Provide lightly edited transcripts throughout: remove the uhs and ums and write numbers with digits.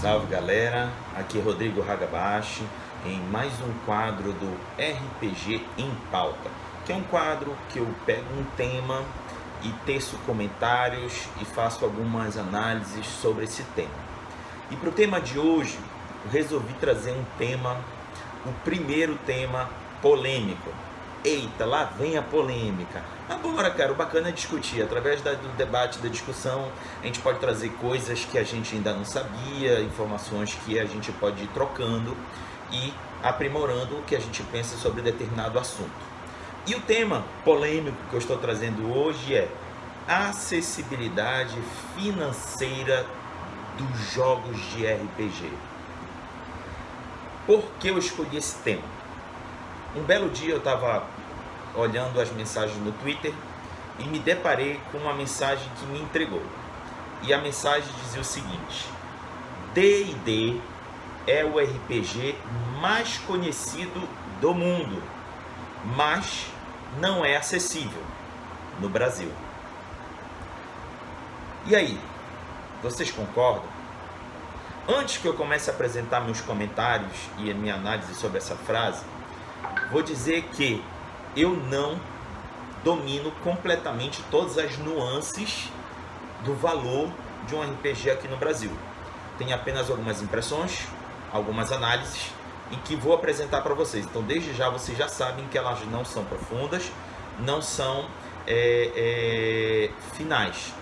Salve galera, aqui é Rodrigo Hagabashi em mais um quadro do RPG em Pauta, que é um quadro que eu pego um tema e teço comentários e faço algumas análises sobre esse tema. E para o tema de hoje, eu resolvi trazer um tema, o primeiro tema polêmico. Eita, lá vem a polêmica. Agora, cara, o bacana é discutir. Através do debate, da discussão, a gente pode trazer coisas que a gente ainda não sabia, informações que a gente pode ir trocando e aprimorando o que a gente pensa sobre determinado assunto. E o tema polêmico que eu estou trazendo hoje é acessibilidade financeira dos jogos de RPG. Por que eu escolhi esse tema? Um belo dia eu estava olhando as mensagens no Twitter e me deparei com uma mensagem que me intrigou. E a mensagem dizia o seguinte: D&D é o RPG mais conhecido do mundo, mas não é acessível no Brasil. E aí, vocês concordam? Antes que eu comece a apresentar meus comentários e a minha análise sobre essa frase, vou dizer que eu não domino completamente todas as nuances do valor de um RPG aqui no Brasil. Tenho apenas algumas impressões, algumas análises em que vou apresentar para vocês. Então, desde já, vocês já sabem que elas não são profundas, não são finais.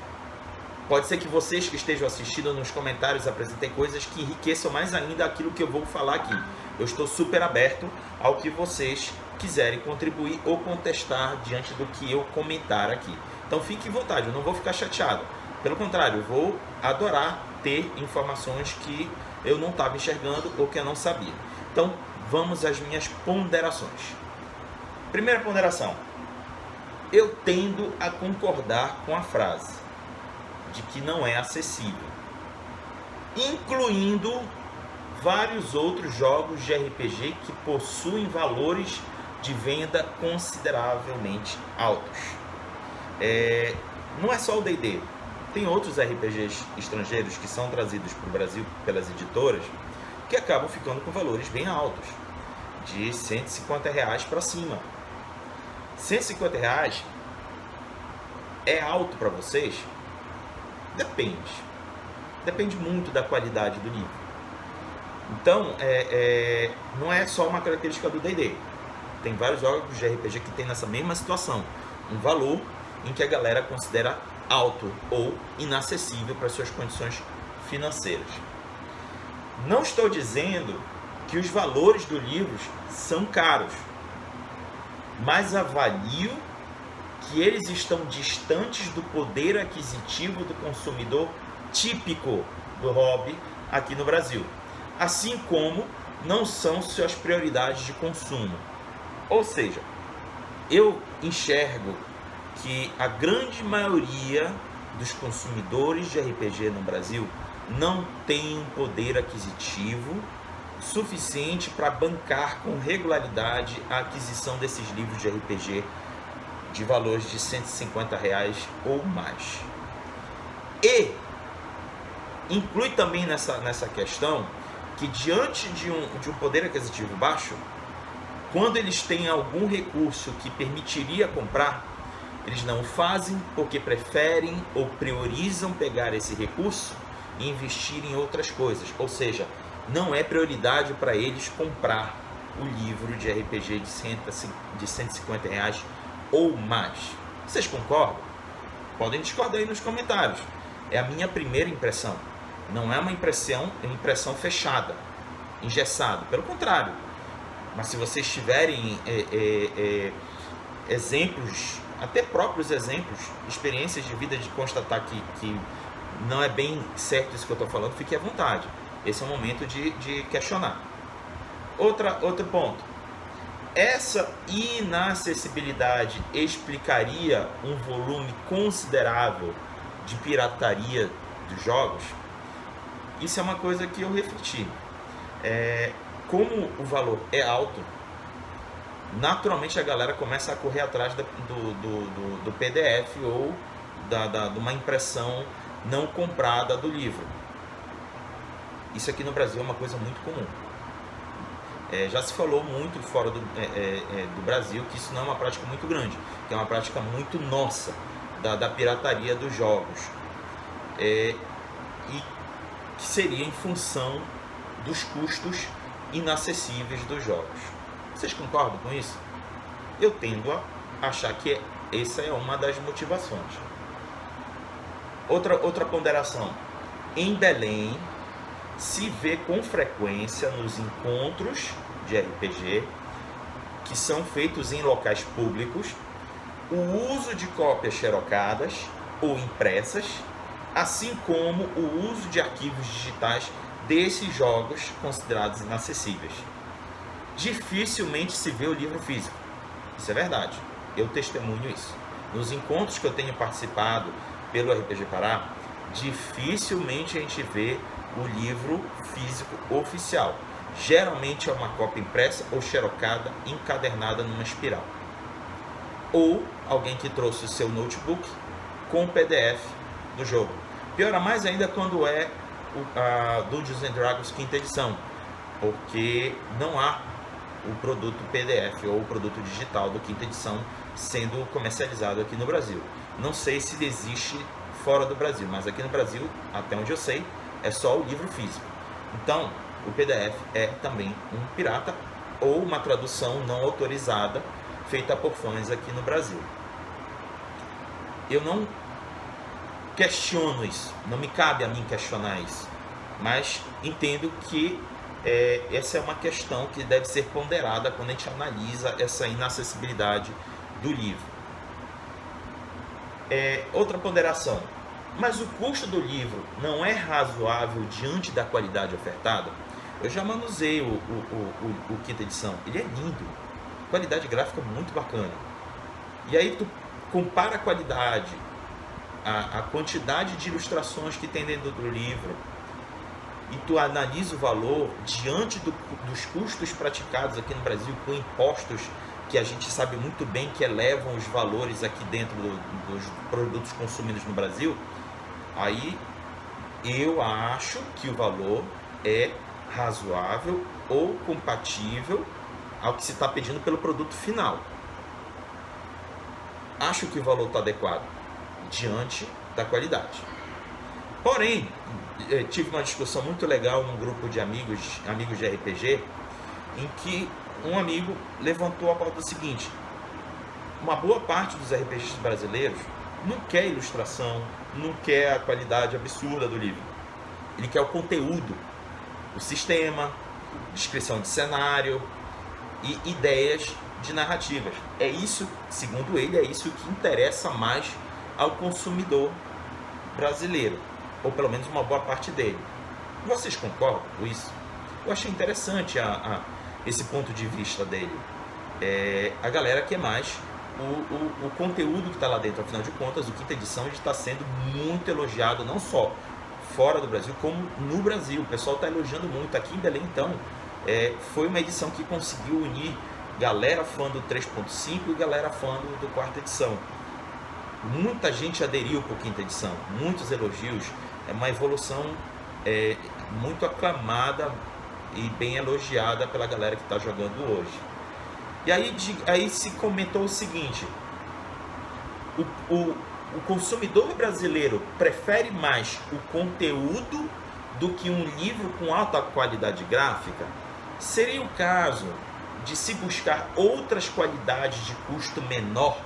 Pode ser que vocês que estejam assistindo nos comentários apresentem coisas que enriqueçam mais ainda aquilo que eu vou falar aqui. Eu estou super aberto ao que vocês quiserem contribuir ou contestar diante do que eu comentar aqui. Então fique à vontade, eu não vou ficar chateado. Pelo contrário, eu vou adorar ter informações que eu não estava enxergando ou que eu não sabia. Então vamos às minhas ponderações. Primeira ponderação. Eu tendo a concordar com a frase de que não é acessível, incluindo vários outros jogos de RPG que possuem valores de venda consideravelmente altos. Não é só o D&D, tem outros RPGs estrangeiros que são trazidos para o Brasil pelas editoras que acabam ficando com valores bem altos, de R$150 para cima. R$150 é alto para vocês? Depende muito da qualidade do livro. Então, não é só uma característica do D&D. Tem vários jogos de RPG que tem nessa mesma situação. Um valor em que a galera considera alto ou inacessível para suas condições financeiras. Não estou dizendo que os valores dos livros são caros, mas avalio que eles estão distantes do poder aquisitivo do consumidor típico do hobby aqui no Brasil, assim como não são suas prioridades de consumo. Ou seja, eu enxergo que a grande maioria dos consumidores de RPG no Brasil não tem um poder aquisitivo suficiente para bancar com regularidade a aquisição desses livros de RPG de valores de R$150 ou mais. E inclui também nessa questão que diante de um poder aquisitivo baixo, quando eles têm algum recurso que permitiria comprar, eles não o fazem porque preferem ou priorizam pegar esse recurso e investir em outras coisas. Ou seja, não é prioridade para eles comprar o livro de RPG de R$150 ou mais. Vocês concordam? Podem discordar aí nos comentários. É a minha primeira impressão. Não é uma impressão fechada, engessada. Pelo contrário. Mas se vocês tiverem exemplos, até próprios exemplos, experiências de vida de constatar que não é bem certo isso que eu estou falando, fique à vontade. Esse é o momento de questionar. Outro ponto. Essa inacessibilidade explicaria um volume considerável de pirataria dos jogos? Isso é uma coisa que eu refleti. Como o valor é alto, naturalmente a galera começa a correr atrás do PDF ou de uma impressão não comprada do livro. Isso aqui no Brasil é uma coisa muito comum. Já se falou muito fora do Brasil que isso não é uma prática muito grande, que é uma prática muito nossa, da pirataria dos jogos. E que seria em função dos custos inacessíveis dos jogos. Vocês concordam com isso? Eu tendo a achar que essa é uma das motivações. Outra ponderação. Em Belém, se vê com frequência nos encontros de RPG, que são feitos em locais públicos, o uso de cópias xerocadas ou impressas, assim como o uso de arquivos digitais desses jogos considerados inacessíveis. Dificilmente se vê o livro físico. Isso é verdade. Eu testemunho isso. Nos encontros que eu tenho participado pelo RPG Pará, dificilmente a gente vê o livro físico oficial. Geralmente é uma cópia impressa ou xerocada, encadernada numa espiral. Ou alguém que trouxe o seu notebook com o PDF do jogo. Piora mais ainda quando é a Dungeons & Dragons quinta edição, porque não há o produto PDF ou o produto digital do quinta edição sendo comercializado aqui no Brasil. Não sei se existe fora do Brasil, mas aqui no Brasil, até onde eu sei, é só o livro físico. Então, o PDF é também um pirata ou uma tradução não autorizada feita por fãs aqui no Brasil. Eu não questiono isso, não me cabe a mim questionar isso, mas entendo que essa é uma questão que deve ser ponderada quando a gente analisa essa inacessibilidade do livro. Outra ponderação, mas o custo do livro não é razoável diante da qualidade ofertada? Eu já manusei o quinta edição, ele é lindo, qualidade gráfica muito bacana. E aí tu compara a qualidade, a quantidade de ilustrações que tem dentro do livro, e tu analisa o valor diante dos custos praticados aqui no Brasil com impostos que a gente sabe muito bem que elevam os valores aqui dentro dos produtos consumidos no Brasil, aí eu acho que o valor é razoável ou compatível ao que se está pedindo pelo produto final. Acho que o valor está adequado diante da qualidade. Porém, tive uma discussão muito legal num grupo de amigos de RPG, em que um amigo levantou a pauta seguinte: uma boa parte dos RPGs brasileiros não quer ilustração, não quer a qualidade absurda do livro. Ele quer o conteúdo, o sistema, descrição de cenário e ideias de narrativas. É isso, segundo ele, é isso que interessa mais ao consumidor brasileiro, ou pelo menos uma boa parte dele. Vocês concordam com isso? Eu achei interessante esse ponto de vista dele. A galera quer mais o conteúdo que está lá dentro. Afinal de contas, o quinta edição está sendo muito elogiado, não só fora do Brasil, como no Brasil. O pessoal está elogiando muito. Aqui em Belém, então, foi uma edição que conseguiu unir galera fã do 3.5 e galera fã do quarta edição. Muita gente aderiu para a quinta edição, muitos elogios. É uma evolução muito aclamada e bem elogiada pela galera que está jogando hoje. E aí se comentou o seguinte: o consumidor brasileiro prefere mais o conteúdo do que um livro com alta qualidade gráfica? Seria o caso de se buscar outras qualidades de custo menor,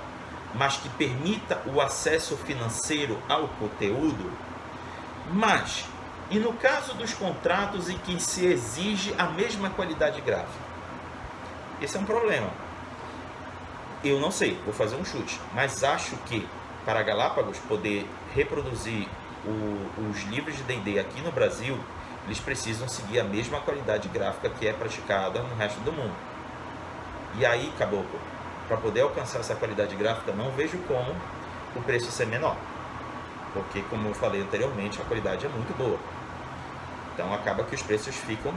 mas que permita o acesso financeiro ao conteúdo? Mas, e no caso dos contratos em que se exige a mesma qualidade gráfica? Esse é um problema. Eu não sei, vou fazer um chute, mas acho que para a Galápagos poder reproduzir os livros de D&D aqui no Brasil, eles precisam seguir a mesma qualidade gráfica que é praticada no resto do mundo. E aí, caboclo, para poder alcançar essa qualidade gráfica, não vejo como o preço ser menor. Porque, como eu falei anteriormente, a qualidade é muito boa. Então acaba que os preços ficam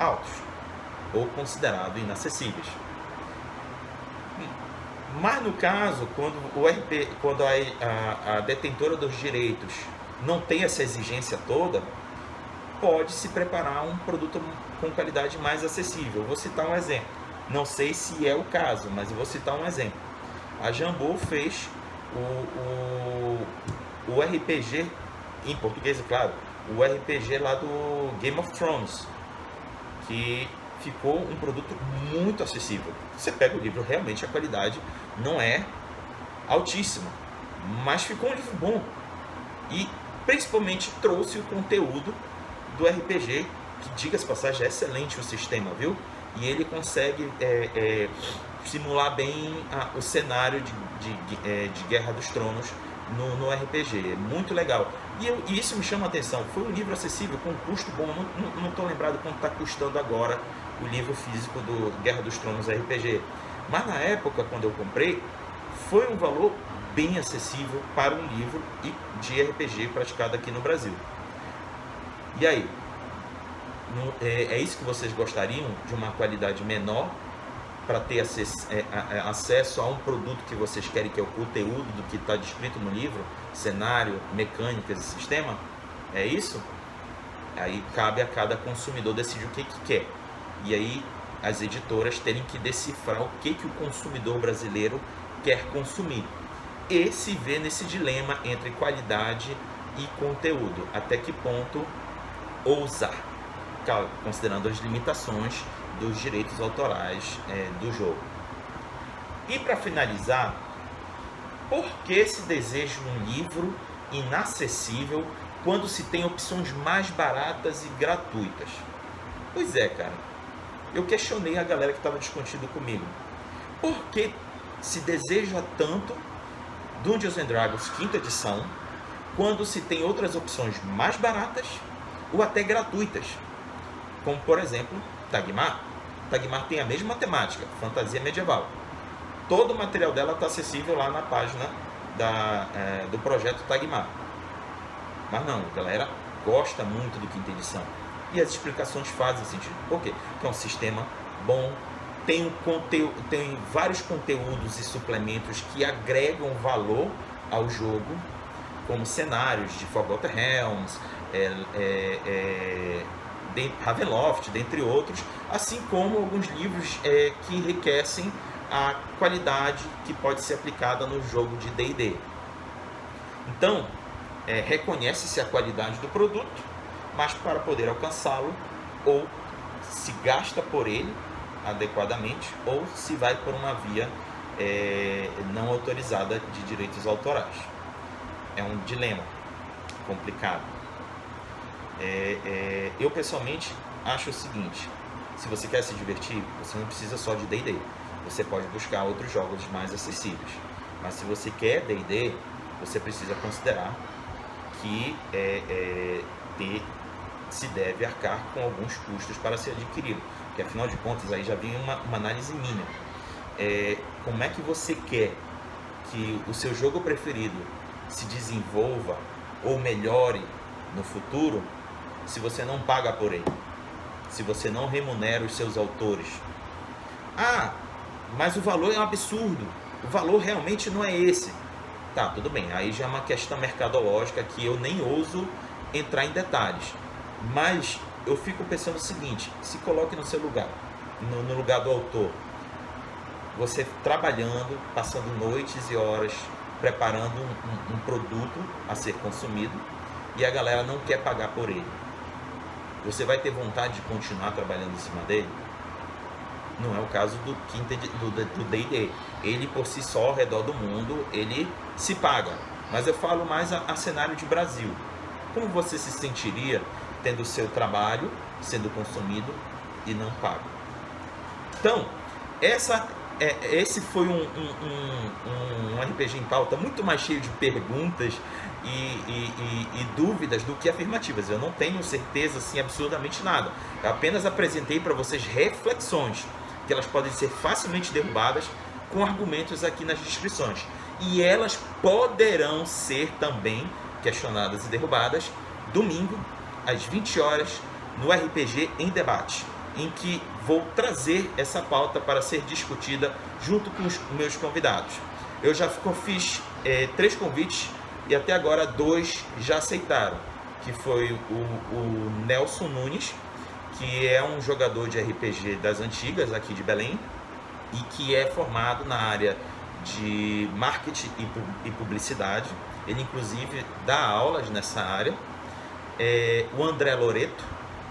altos ou considerados inacessíveis. Mas no caso, quando a detentora dos direitos não tem essa exigência toda, pode se preparar um produto com qualidade mais acessível. Vou citar um exemplo. Não sei se é o caso, mas eu vou citar um exemplo. A Jambô fez o RPG, em português, é claro, o RPG lá do Game of Thrones, que ficou um produto muito acessível. Você pega o livro, realmente a qualidade não é altíssima, mas ficou um livro bom. E principalmente trouxe o conteúdo do RPG, que, diga-se de passagem, é excelente o sistema, viu? E ele consegue simular bem o cenário de Guerra dos Tronos no RPG. É muito legal. E isso me chama a atenção. Foi um livro acessível, com um custo bom. Não estou lembrado quanto está custando agora o livro físico do Guerra dos Tronos RPG. Mas na época, quando eu comprei, foi um valor bem acessível para um livro de RPG praticado aqui no Brasil. E aí? É isso que vocês gostariam? De uma qualidade menor para ter acesso a um produto que vocês querem, que é o conteúdo do que está descrito no livro, cenário, mecânicas e sistema? É isso? Aí cabe a cada consumidor decidir o que quer. E aí as editoras terem que decifrar o que o consumidor brasileiro quer consumir. E se vê nesse dilema entre qualidade e conteúdo. Até que ponto ousar, considerando as limitações dos direitos autorais do jogo. E para finalizar, por que se deseja um livro inacessível quando se tem opções mais baratas e gratuitas? Pois é, cara, eu questionei a galera que estava discutindo comigo. Por que se deseja tanto Dungeons & Dragons 5ª edição quando se tem outras opções mais baratas ou até gratuitas? Como, por exemplo, Tagmar. Tagmar tem a mesma temática, fantasia medieval. Todo o material dela está acessível lá na página do projeto Tagmar. Mas não, a galera gosta muito do 5ª edição. E as explicações fazem sentido. Por quê? Porque é um sistema bom, tem vários conteúdos e suplementos que agregam valor ao jogo, como cenários de Forgotten Realms, Ravenloft, dentre outros, assim como alguns livros que enriquecem a qualidade que pode ser aplicada no jogo de D&D. Então, reconhece-se a qualidade do produto, mas para poder alcançá-lo, ou se gasta por ele adequadamente, ou se vai por uma via não autorizada de direitos autorais. É um dilema complicado. Eu pessoalmente acho o seguinte: se você quer se divertir, você não precisa só de D&D, você pode buscar outros jogos mais acessíveis. Mas se você quer D&D, você precisa considerar que se deve arcar com alguns custos para ser adquirido, porque afinal de contas aí já vem uma análise minha. Como é que você quer que o seu jogo preferido se desenvolva ou melhore no futuro se você não paga por ele, se você não remunera os seus autores? Ah, mas o valor é um absurdo, o valor realmente não é esse. Tá, tudo bem, aí já é uma questão mercadológica que eu nem ouso entrar em detalhes, mas eu fico pensando o seguinte: se coloque no seu lugar, no lugar do autor, você trabalhando, passando noites e horas preparando um produto a ser consumido, e a galera não quer pagar por ele. Você vai ter vontade de continuar trabalhando em cima dele? Não é o caso do D&D. Ele por si só, ao redor do mundo, ele se paga. Mas eu falo mais a cenário de Brasil. Como você se sentiria tendo o seu trabalho sendo consumido e não pago? Então, esse foi um RPG em pauta muito mais cheio de perguntas e dúvidas do que afirmativas. Eu não tenho certeza assim absolutamente nada. Eu apenas apresentei para vocês reflexões que elas podem ser facilmente derrubadas com argumentos aqui nas descrições. E elas poderão ser também questionadas e derrubadas domingo, às 20 horas, no RPG em Debate, em que vou trazer essa pauta para ser discutida junto com os meus convidados. Eu já fiz 3 convites e até agora 2 já aceitaram, que foi o Nelson Nunes, que é um jogador de RPG das antigas aqui de Belém e que é formado na área de marketing e publicidade. Ele inclusive dá aulas nessa área. O André Loreto,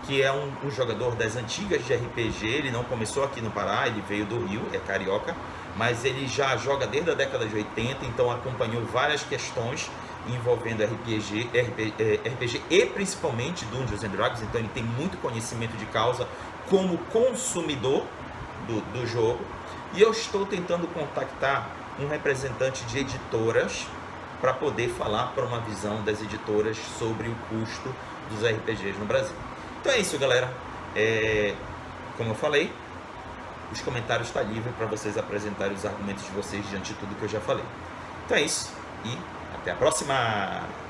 que é um jogador das antigas de RPG. Ele não começou aqui no Pará, ele veio do Rio, é carioca, mas ele já joga desde a década de 80, então acompanhou várias questões envolvendo RPG e principalmente Dungeons and Dragons, então ele tem muito conhecimento de causa como consumidor do jogo. E eu estou tentando contactar um representante de editoras para poder falar para uma visão das editoras sobre o custo dos RPGs no Brasil. Então é isso, galera. Como eu falei, os comentários estão livres para vocês apresentarem os argumentos de vocês diante de tudo que eu já falei. Então é isso e até a próxima!